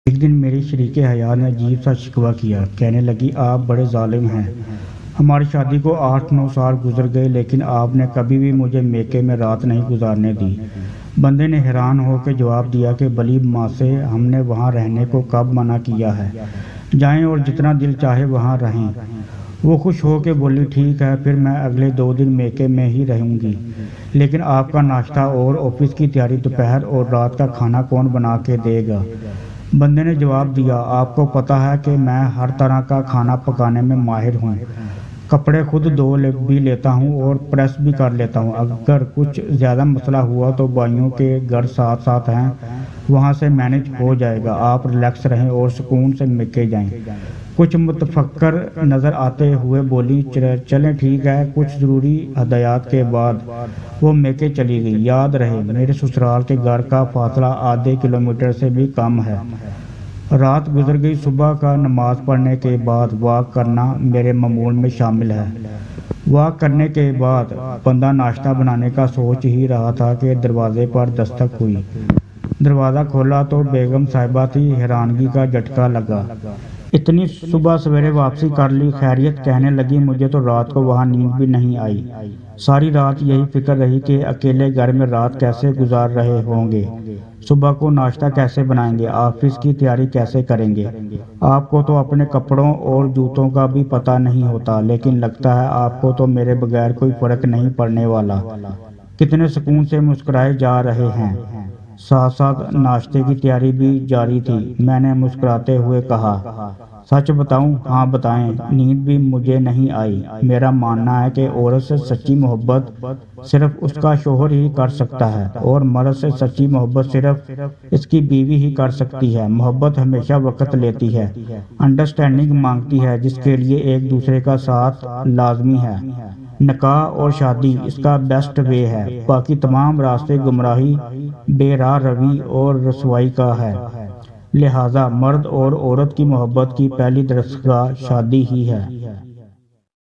ایک دن میری شریک حیات نے عجیب سا شکوہ کیا۔ کہنے لگی آپ بڑے ظالم ہیں۔ ہماری شادی کو 8-9 سال گزر گئے لیکن آپ نے کبھی بھی مجھے میکے میں رات نہیں گزارنے دی۔ بندے نے حیران ہو کے جواب دیا کہ بلی ماں سے ہم نے وہاں رہنے کو کب منع کیا ہے، جائیں اور جتنا دل چاہے وہاں رہیں۔ وہ خوش ہو کے بولی ٹھیک ہے پھر میں اگلے 2 دن میکے میں ہی رہوں گی، لیکن آپ کا ناشتہ اور آفس کی تیاری دوپہر اور رات کا کھانا کون بنا کے دے گا؟ بندے نے جواب دیا آپ کو پتہ ہے کہ میں ہر طرح کا کھانا پکانے میں ماہر ہوں، کپڑے خود دھو بھی لیتا ہوں اور پریس بھی کر لیتا ہوں۔ اگر کچھ زیادہ مسئلہ ہوا تو بھائیوں کے گھر ساتھ ساتھ ہیں، وہاں سے مینج ہو جائے گا، آپ ریلیکس رہیں اور سکون سے میکے جائیں۔ کچھ متفکر نظر آتے ہوئے بولی چلیں ٹھیک ہے۔ کچھ ضروری ہدایات کے بعد وہ میکے چلی گئی۔ یاد رہے میرے سسرال کے گھر کا فاصلہ آدھے کلومیٹر سے بھی کم ہے۔ رات گزر گئی۔ صبح کا نماز پڑھنے کے بعد واک کرنا میرے معمول میں شامل ہے۔ واک کرنے کے بعد بندہ ناشتہ بنانے کا سوچ ہی رہا تھا کہ دروازے پر دستک ہوئی۔ دروازہ کھولا تو بیگم صاحبہ تھی۔ حیرانگی کا جھٹکا لگا۔ اتنی صبح سویرے واپسی کر لی، خیریت؟ کہنے لگی مجھے تو رات کو وہاں نیند بھی نہیں آئی۔ ساری رات یہی فکر رہی کہ اکیلے گھر میں رات کیسے گزار رہے ہوں گے، صبح کو ناشتہ کیسے بنائیں گے، آفس کی تیاری کیسے کریں گے۔ آپ کو تو اپنے کپڑوں اور جوتوں کا بھی پتہ نہیں ہوتا، لیکن لگتا ہے آپ کو تو میرے بغیر کوئی فرق نہیں پڑنے والا۔ کتنے سکون سے مسکرائے جا رہے ہیں۔ ساتھ ساتھ ناشتے کی تیاری بھی جاری تھی۔ میں نے مسکراتے ہوئے کہا سچ بتاؤں؟ ہاں بتائیں۔ نیند بھی مجھے نہیں آئی۔ میرا ماننا ہے کہ عورت سے سچی محبت صرف اس کا شوہر ہی کر سکتا ہے، اور مرد سے سچی محبت صرف اس کی بیوی ہی کر سکتی ہے۔ محبت ہمیشہ وقت لیتی ہے، انڈرسٹینڈنگ مانگتی ہے، جس کے لیے ایک دوسرے کا ساتھ لازمی ہے۔ نکاح اور شادی اس کا بیسٹ وے ہے، باقی تمام راستے گمراہی، بے راہ روی اور رسوائی کا ہے۔ لہٰذا مرد اور عورت کی محبت کی پہلی درسگاہ شادی ہی ہے۔